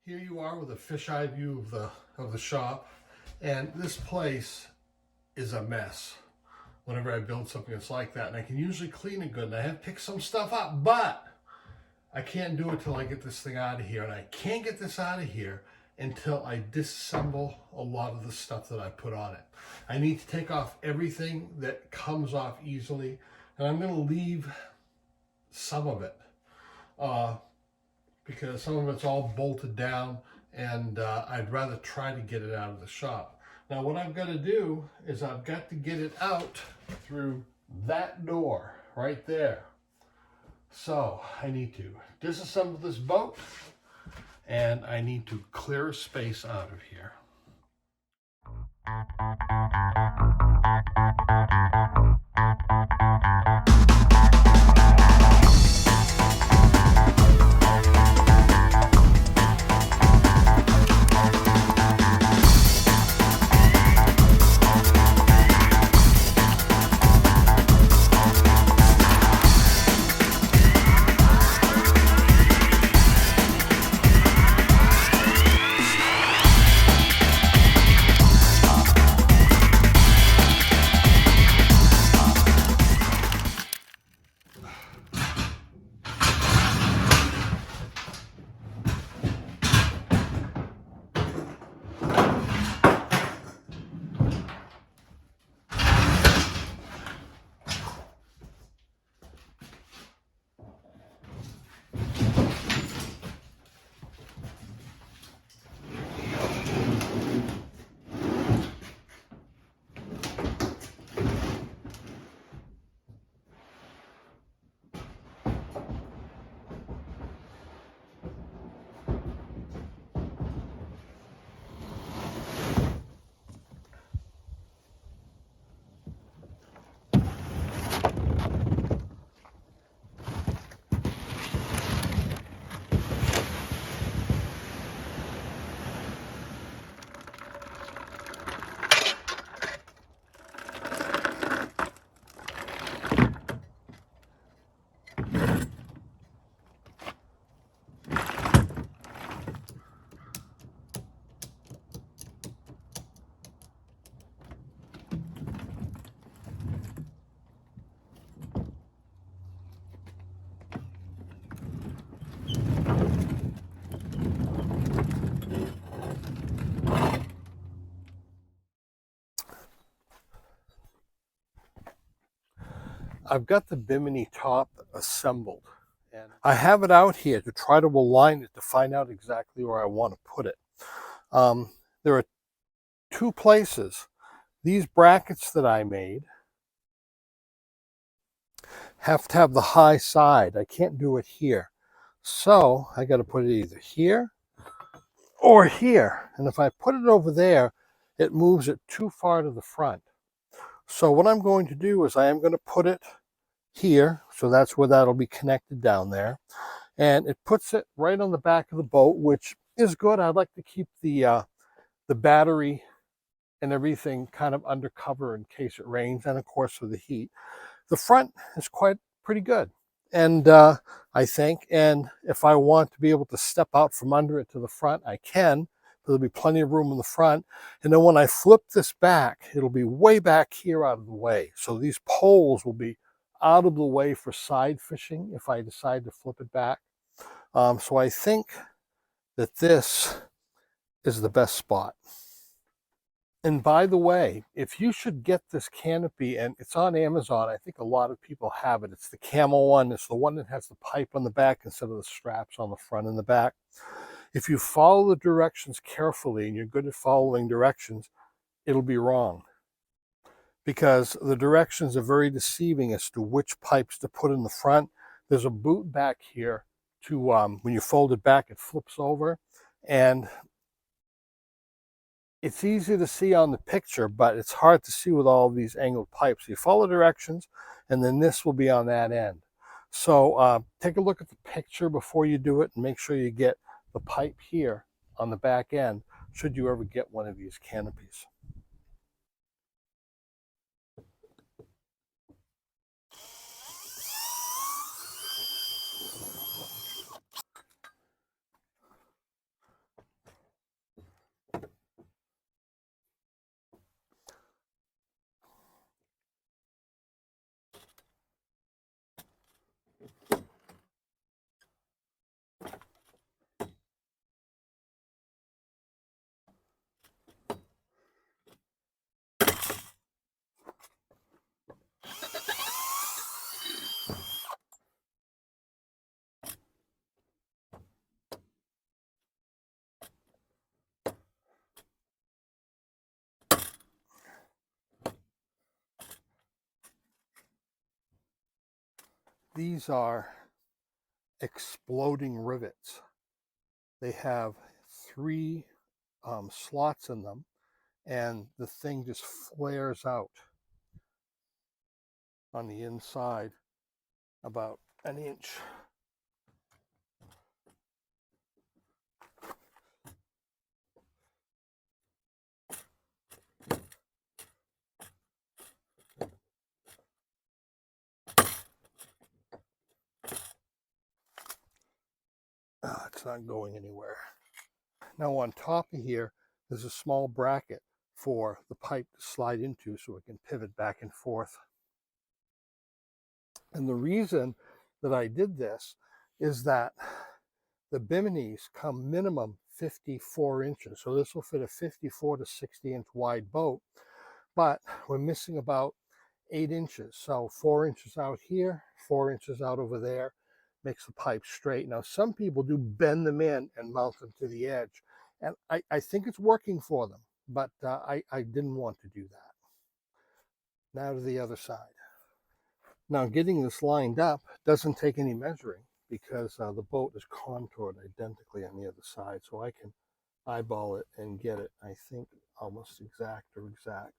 Here you are with a fisheye view of the shop, and this place is a mess. Whenever I build something that's like that, and I can usually clean it good, and I have picked some stuff up, but I can't do it till I get this thing out of here, and I can't get this out of here until I disassemble a lot of the stuff that I put on it. I need to take off everything that comes off easily, and I'm going to leave some of it because some of it's all bolted down, and I'd rather try to get it out of the shop. Now what I've got to do is I've got to get it out through that door right there. So I need to disassemble this boat, and I need to clear a space out of here. I've got the Bimini top assembled, and I have it out here to try to align it to find out exactly where I want to put it. There are two places. These brackets that I made have to have the high side. I can't do it here. So I got to put it either here or here. And if I put it over there, it moves it too far to the front. So what I'm going to do is I am going to put it here. So that's where that'll be connected down there. And it puts it right on the back of the boat, which is good. I'd like to keep the battery and everything kind of under cover in case it rains, and of course for the heat. The front is pretty good, and I think, and if I want to be able to step out from under it to the front, I can. There'll be plenty of room in the front, and then when I flip this back, it'll be way back here out of the way. So these poles will be out of the way for side fishing if I decide to flip it back. So I think that this is the best spot. And by the way, if you should get this canopy, and it's on Amazon, I think a lot of people have it. It's the camel one. It's the one that has the pipe on the back instead of the straps on the front and the back. If you follow the directions carefully, and you're good at following directions, it'll be wrong. Because the directions are very deceiving as to which pipes to put in the front. There's a boot back here to, when you fold it back, it flips over. And it's easy to see on the picture, but it's hard to see with all these angled pipes. You follow directions, and then this will be on that end. So take a look at the picture before you do it, and make sure you get the pipe here on the back end, should you ever get one of these canopies. These are exploding rivets. They have 3 slots in them, and the thing just flares out on the inside about an inch. It's not going anywhere. Now on top of here, there's a small bracket for the pipe to slide into so it can pivot back and forth. And the reason that I did this is that the Biminis come minimum 54 inches. So this will fit a 54 to 60 inch wide boat, but we're missing about 8 inches. So 4 inches out here, 4 inches out over there, makes the pipe straight. Now, some people do bend them in and mount them to the edge. And I think it's working for them, but I didn't want to do that. Now to the other side. Now, getting this lined up doesn't take any measuring because the boat is contoured identically on the other side. So I can eyeball it and get it, I think, almost exact or exact.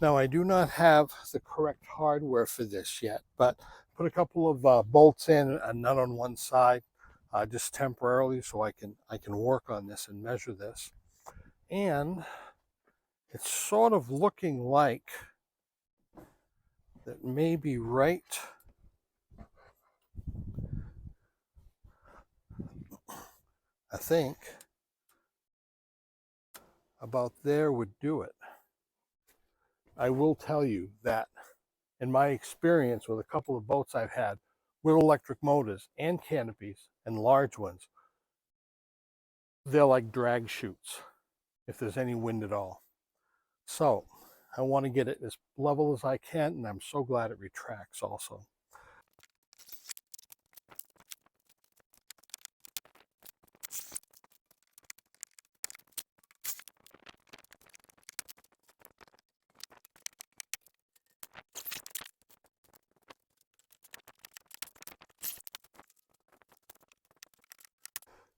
Now, I do not have the correct hardware for this yet, but put a couple of bolts in, a nut on one side, just temporarily, so I can work on this and measure this. And it's sort of looking like that maybe right I think about there would do it. I will tell you that in my experience with a couple of boats I've had with electric motors and canopies and large ones, they're like drag chutes if there's any wind at all. So I want to get it as level as I can, and I'm so glad it retracts also.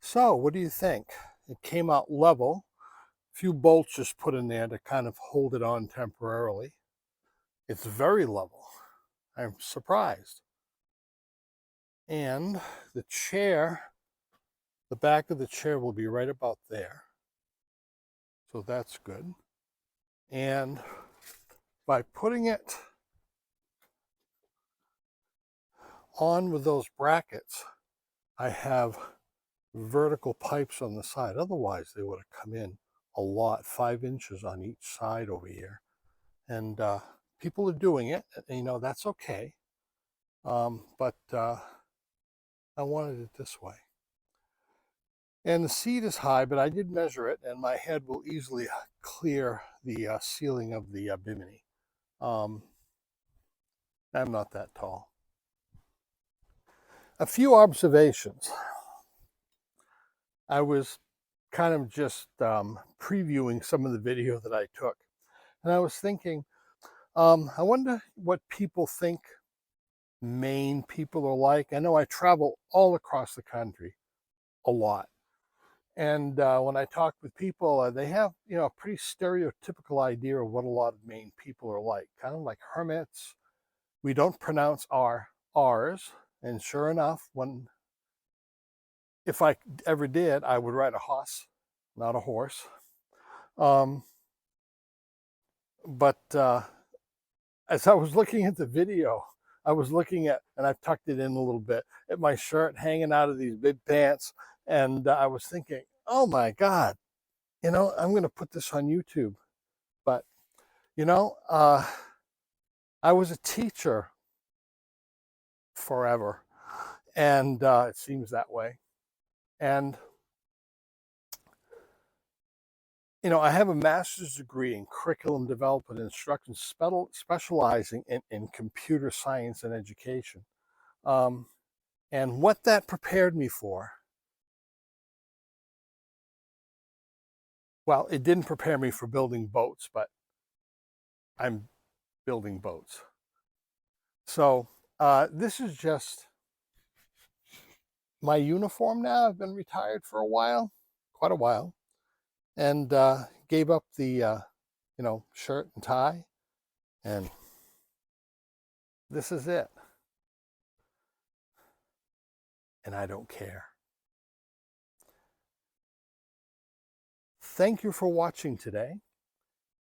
So what do you think? It came out level. A few bolts just put in there to kind of hold it on temporarily. It's very level. I'm surprised. And the chair, the back of the chair will be right about there. So that's good. And by putting it on with those brackets, I have vertical pipes on the side. Otherwise, they would have come in a lot, 5 inches on each side over here. And people are doing it, and, you know, that's okay. But I wanted it this way. And the seat is high, but I did measure it, and my head will easily clear the ceiling of the Bimini. I'm not that tall. A few observations. I was kind of just previewing some of the video that I took, and I was thinking, I wonder what people think Maine people are like. I know I travel all across the country a lot. And when I talk with people, they have, you know, a pretty stereotypical idea of what a lot of Maine people are like, kind of like hermits. We don't pronounce our R's. And sure enough, if I ever did, I would ride a hoss, not a horse. But as I was looking at the video, I was looking at, and I've tucked it in a little bit, at my shirt hanging out of these big pants. And I was thinking, oh my God, you know, I'm going to put this on YouTube. But, you know, I was a teacher forever, and it seems that way. And You know, I have a master's degree in curriculum development and instruction, specializing in computer science and education. And what that prepared me for, well, it didn't prepare me for building boats, but I'm building boats. So this is just my uniform now. I've been retired for a while, quite a while, and gave up the, shirt and tie, and this is it. And I don't care. Thank you for watching today.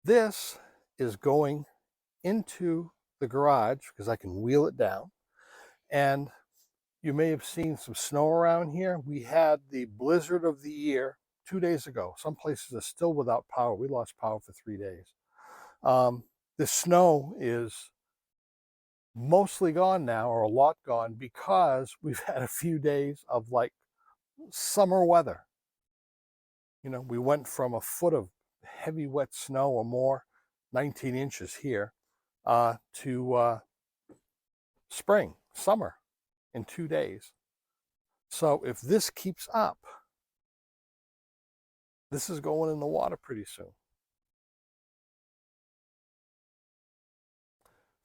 This is going into the garage because I can wheel it down. And you may have seen some snow around here. We had the blizzard of the year 2 days ago. Some places are still without power. We lost power for 3 days. The snow is mostly gone now, or a lot gone, because we've had a few days of like summer weather. You know, we went from a foot of heavy wet snow or more, 19 inches here, to spring, summer in 2 days. So if this keeps up, this is going in the water pretty soon.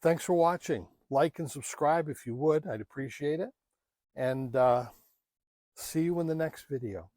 Thanks for watching. Like and subscribe if you would. I'd appreciate it. And see you in the next video.